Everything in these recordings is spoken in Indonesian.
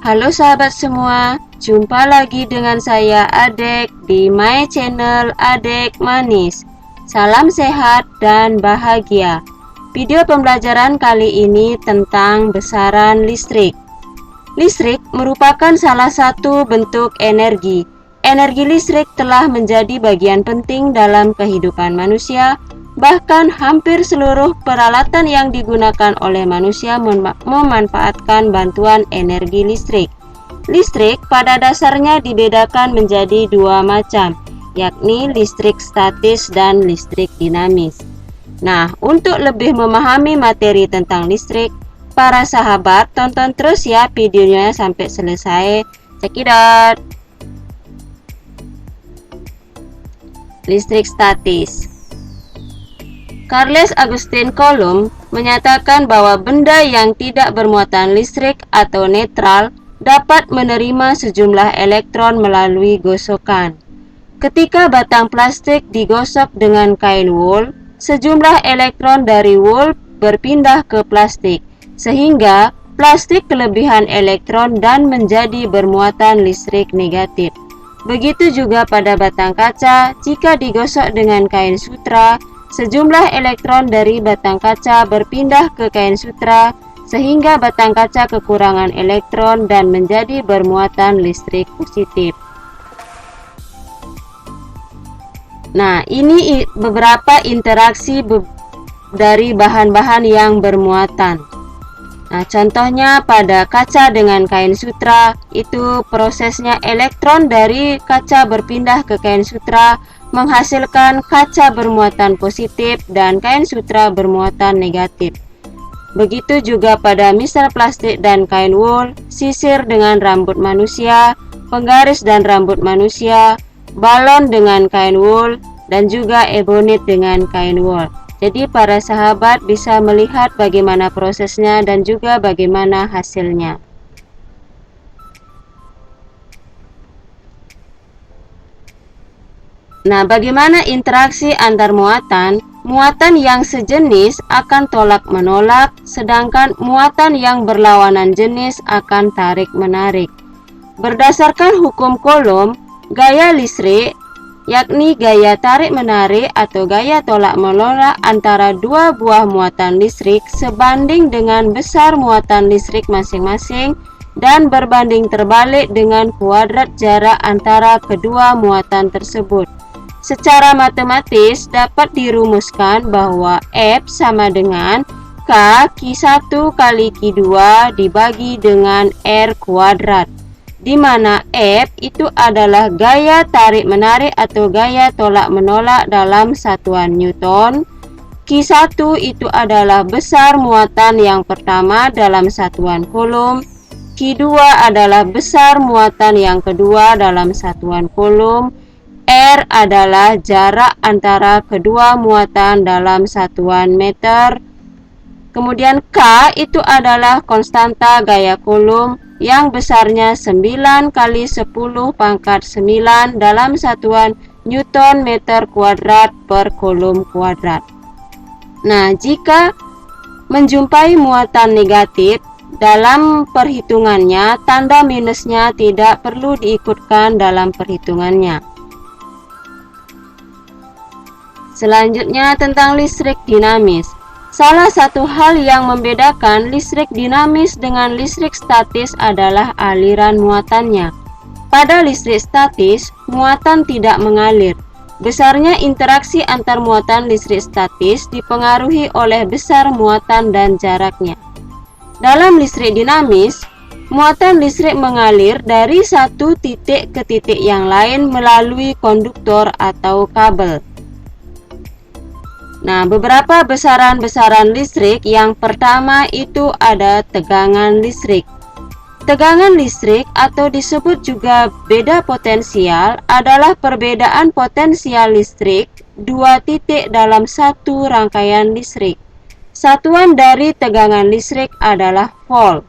Halo sahabat semua, jumpa lagi dengan saya Adek di my channel Adek Manis. Salam sehat dan bahagia. Video pembelajaran kali ini tentang besaran listrik. Listrik merupakan salah satu bentuk energi. Energi listrik telah menjadi bagian penting dalam kehidupan manusia. Bahkan hampir seluruh peralatan yang digunakan oleh manusia memanfaatkan bantuan energi listrik. Listrik pada dasarnya dibedakan menjadi dua macam, yakni listrik statis dan listrik dinamis. Nah, untuk lebih memahami materi tentang listrik, para sahabat tonton terus ya videonya sampai selesai. Check it out. Listrik statis. Charles Augustin Coulomb menyatakan bahwa benda yang tidak bermuatan listrik atau netral dapat menerima sejumlah elektron melalui gosokan. Ketika batang plastik digosok dengan kain wol, sejumlah elektron dari wol berpindah ke plastik, sehingga plastik kelebihan elektron dan menjadi bermuatan listrik negatif. Begitu juga pada batang kaca, jika digosok dengan kain sutra, sejumlah elektron dari batang kaca berpindah ke kain sutra, sehingga batang kaca kekurangan elektron dan menjadi bermuatan listrik positif. Nah, ini beberapa interaksi dari bahan-bahan yang bermuatan. Nah, contohnya pada kaca dengan kain sutra, itu prosesnya elektron dari kaca berpindah ke kain sutra menghasilkan kaca bermuatan positif dan kain sutra bermuatan negatif. Begitu juga pada misal plastik dan kain wol, sisir dengan rambut manusia, penggaris dan rambut manusia, balon dengan kain wol, dan juga ebonit dengan kain wol. Jadi para sahabat bisa melihat bagaimana prosesnya dan juga bagaimana hasilnya. Nah, bagaimana interaksi antar muatan? Muatan yang sejenis akan tolak-menolak, sedangkan muatan yang berlawanan jenis akan tarik-menarik. Berdasarkan hukum Coulomb, gaya listrik, yakni gaya tarik-menarik atau gaya tolak-menolak antara dua buah muatan listrik sebanding dengan besar muatan listrik masing-masing dan berbanding terbalik dengan kuadrat jarak antara kedua muatan tersebut. Secara matematis dapat dirumuskan bahwa F sama dengan K Q1 kali Q2 dibagi dengan R kuadrat, di mana F itu adalah gaya tarik-menarik atau gaya tolak-menolak dalam satuan Newton. Q1 itu adalah besar muatan yang pertama dalam satuan Coulomb. Q2 adalah besar muatan yang kedua dalam satuan Coulomb. R adalah jarak antara kedua muatan dalam satuan meter. Kemudian K itu adalah konstanta gaya Coulomb yang besarnya 9 kali 10 pangkat 9 dalam satuan Newton meter kuadrat per Coulomb kuadrat. Nah, jika menjumpai muatan negatif dalam perhitungannya, tanda minusnya tidak perlu diikutkan dalam perhitungannya. Selanjutnya tentang listrik dinamis. Salah satu hal yang membedakan listrik dinamis dengan listrik statis adalah aliran muatannya. Pada listrik statis, muatan tidak mengalir. Besarnya interaksi antar muatan listrik statis dipengaruhi oleh besar muatan dan jaraknya. Dalam listrik dinamis, muatan listrik mengalir dari satu titik ke titik yang lain melalui konduktor atau kabel. Nah, beberapa besaran-besaran listrik. Yang pertama itu ada tegangan listrik. Tegangan listrik atau disebut juga beda potensial adalah perbedaan potensial listrik dua titik dalam satu rangkaian listrik. Satuan dari tegangan listrik adalah volt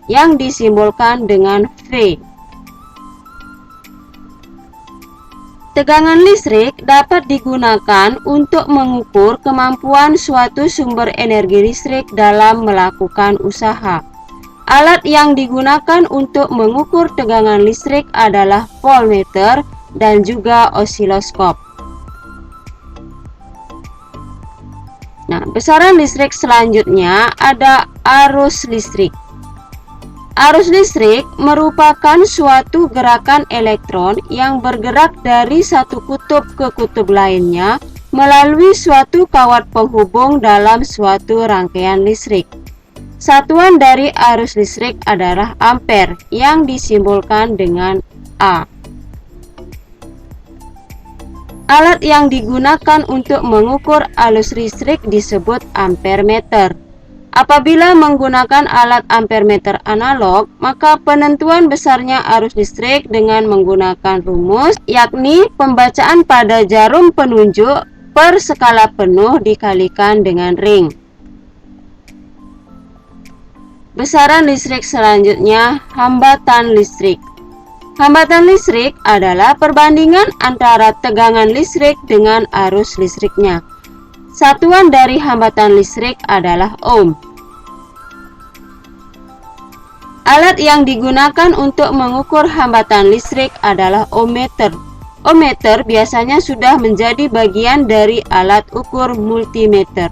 yang disimbolkan dengan V. Tegangan listrik dapat digunakan untuk mengukur kemampuan suatu sumber energi listrik dalam melakukan usaha. Alat yang digunakan untuk mengukur tegangan listrik adalah voltmeter dan juga osiloskop. Nah, besaran listrik selanjutnya ada arus listrik. Arus listrik merupakan suatu gerakan elektron yang bergerak dari satu kutub ke kutub lainnya melalui suatu kawat penghubung dalam suatu rangkaian listrik. Satuan dari arus listrik adalah ampere yang disimbolkan dengan A. Alat yang digunakan untuk mengukur arus listrik disebut ampermeter. Apabila menggunakan alat ampermeter analog, maka penentuan besarnya arus listrik dengan menggunakan rumus, yakni pembacaan pada jarum penunjuk per skala penuh dikalikan dengan ring. Besaran listrik selanjutnya, hambatan listrik. Hambatan listrik adalah perbandingan antara tegangan listrik dengan arus listriknya. Satuan dari hambatan listrik adalah ohm. Alat yang digunakan untuk mengukur hambatan listrik adalah ohmmeter. Ohmmeter biasanya sudah menjadi bagian dari alat ukur multimeter.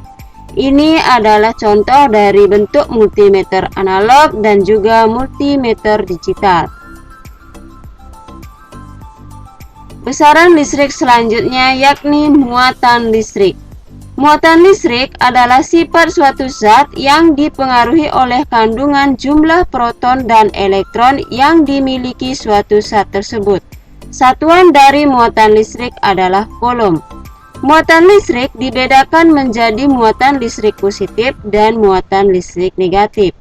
Ini adalah contoh dari bentuk multimeter analog dan juga multimeter digital. Besaran listrik selanjutnya yakni muatan listrik. Muatan listrik adalah sifat suatu zat yang dipengaruhi oleh kandungan jumlah proton dan elektron yang dimiliki suatu zat tersebut. Satuan dari muatan listrik adalah coulomb. Muatan listrik dibedakan menjadi muatan listrik positif dan muatan listrik negatif.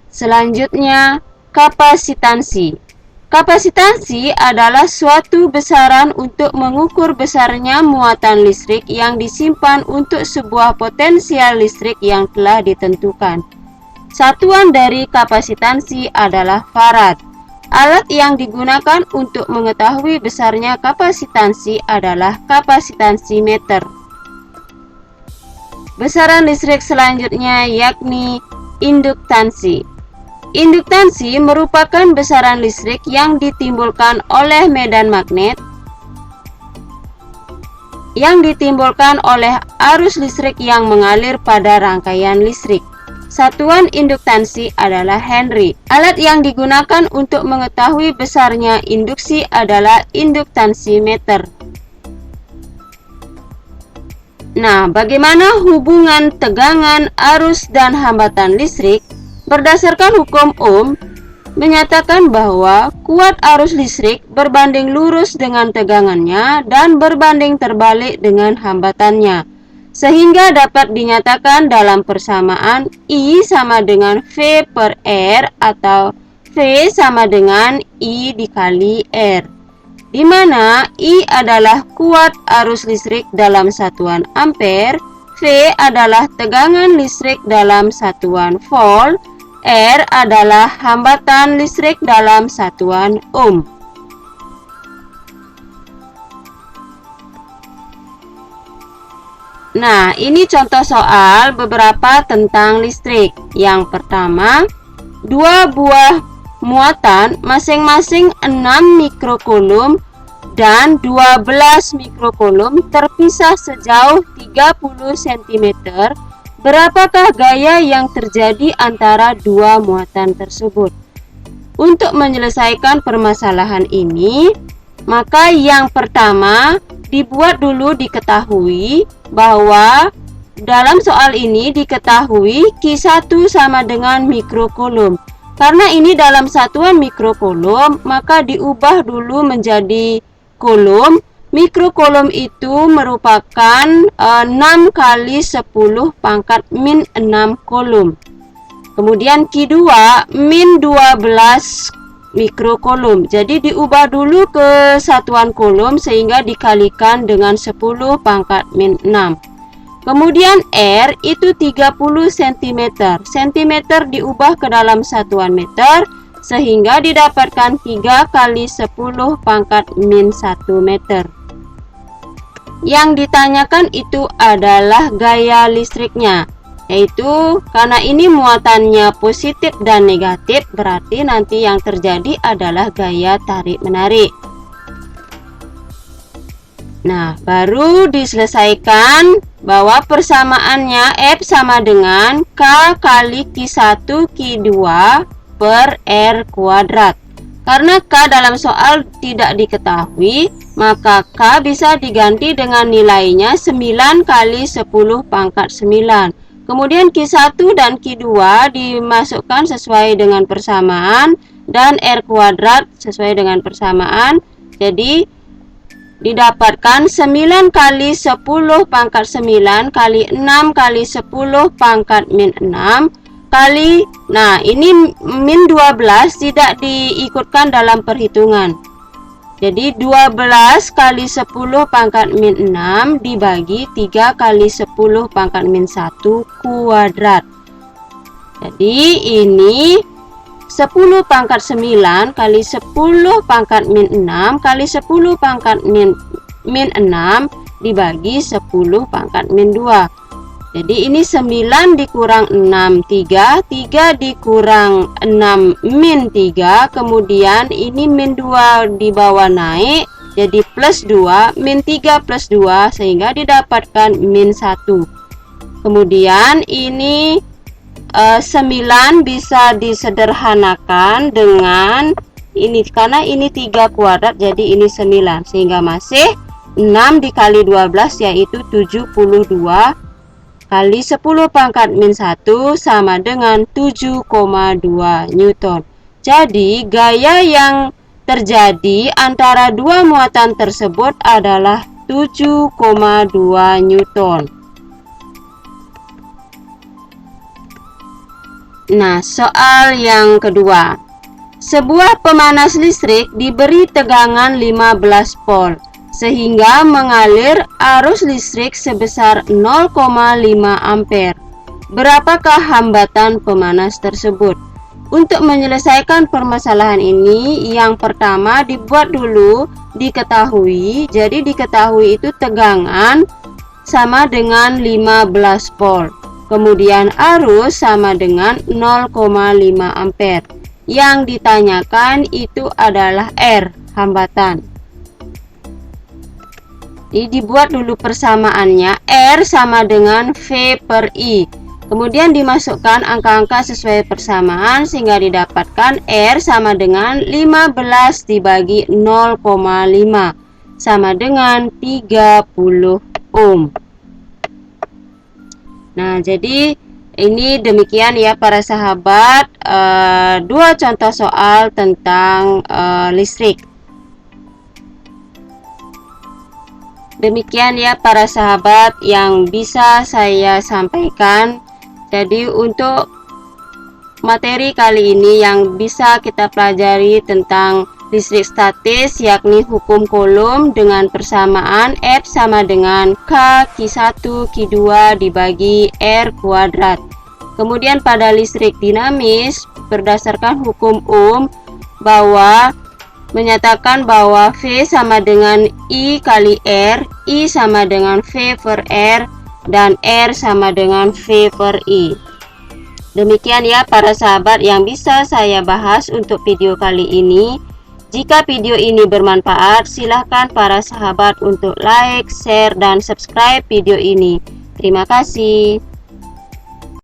Selanjutnya, kapasitansi. Kapasitansi adalah suatu besaran untuk mengukur besarnya muatan listrik yang disimpan untuk sebuah potensial listrik yang telah ditentukan. Satuan dari kapasitansi adalah farad. Alat yang digunakan untuk mengetahui besarnya kapasitansi adalah kapasitansimeter. Besaran listrik selanjutnya yakni induktansi. Induktansi merupakan besaran listrik yang ditimbulkan oleh medan magnet yang ditimbulkan oleh arus listrik yang mengalir pada rangkaian listrik. Satuan induktansi adalah Henry. Alat yang digunakan untuk mengetahui besarnya induksi adalah induktansimeter. Nah, bagaimana hubungan tegangan, arus, dan hambatan listrik? Berdasarkan hukum Ohm, menyatakan bahwa kuat arus listrik berbanding lurus dengan tegangannya dan berbanding terbalik dengan hambatannya. Sehingga dapat dinyatakan dalam persamaan I sama dengan V per R atau V sama dengan I dikali R, di mana I adalah kuat arus listrik dalam satuan ampere, V adalah tegangan listrik dalam satuan volt, R adalah hambatan listrik dalam satuan ohm. Nah, ini contoh soal beberapa tentang listrik. Yang pertama, dua buah muatan masing-masing 6 mikrokulum dan 12 mikrokulum terpisah sejauh 30 cm. Berapakah gaya yang terjadi antara dua muatan tersebut? Untuk menyelesaikan permasalahan ini, maka yang pertama dibuat dulu diketahui bahwa dalam soal ini diketahui Q1 sama dengan mikrokulum. Karena ini dalam satuan mikrokulum, maka diubah dulu menjadi kulum. Mikrokulum itu merupakan 6 kali 10 pangkat min 6 kulum. Kemudian Q2 min 12 mikrokulum. Jadi diubah dulu ke satuan kulum sehingga dikalikan dengan 10 pangkat min 6. Kemudian R itu 30 cm. Cm diubah ke dalam satuan meter sehingga didapatkan 3 kali 10 pangkat min 1 meter. Yang ditanyakan itu adalah gaya listriknya. Yaitu karena ini muatannya positif dan negatif, berarti nanti yang terjadi adalah gaya tarik-menarik. Nah, baru diselesaikan bahwa persamaannya F sama dengan K kali Q1 Q2 per R kuadrat. Karena K dalam soal tidak diketahui, maka K bisa diganti dengan nilainya 9 kali 10 pangkat 9. Kemudian Q1 dan Q2 dimasukkan sesuai dengan persamaan dan R kuadrat sesuai dengan persamaan. Jadi didapatkan 9 kali 10 pangkat 9 kali 6 kali 10 pangkat min 6 kali, nah ini min 12 tidak diikutkan dalam perhitungan. Jadi 12 kali 10 pangkat min 6 dibagi 3 kali 10 pangkat min 1 kuadrat. Jadi ini 10 pangkat 9 kali 10 pangkat min 6 kali 10 pangkat min 6 dibagi 10 pangkat min 2. Jadi ini 9 dikurang 6, 3 dikurang 6 min 3, kemudian ini min 2 di bawah naik jadi plus 2, min 3 plus 2 sehingga didapatkan min 1. Kemudian ini 9 bisa disederhanakan dengan ini, karena ini 3 kuadrat jadi ini 9, sehingga masih 6 dikali 12 yaitu 72 kali 10 pangkat min 1 sama dengan 7,2 Newton. Jadi gaya yang terjadi antara dua muatan tersebut adalah 7,2 Newton. Nah, soal yang kedua. Sebuah pemanas listrik diberi tegangan 15 volt sehingga mengalir arus listrik sebesar 0,5 ampere. Berapakah hambatan pemanas tersebut? Untuk menyelesaikan permasalahan ini, yang pertama dibuat dulu diketahui. Jadi diketahui itu tegangan sama dengan 15 volt. Kemudian arus sama dengan 0,5 ampere. Yang ditanyakan itu adalah R, hambatan. Jadi dibuat dulu persamaannya, R sama dengan V per I. Kemudian dimasukkan angka-angka sesuai persamaan sehingga didapatkan R sama dengan 15 dibagi 0,5 sama dengan 30 ohm. Nah, jadi ini demikian ya para sahabat, dua contoh soal tentang listrik. Demikian ya para sahabat yang bisa saya sampaikan. Jadi untuk materi kali ini yang bisa kita pelajari tentang listrik statis, yakni hukum Coulomb dengan persamaan F sama dengan K Q1 Q2 dibagi R kuadrat. Kemudian pada listrik dinamis berdasarkan hukum Ohm bahwa menyatakan bahwa V sama dengan I kali R, I sama dengan V per R, dan R sama dengan V per I. Demikian ya para sahabat yang bisa saya bahas untuk video kali ini. Jika video ini bermanfaat, silahkan para sahabat untuk like, share, dan subscribe video ini. Terima kasih.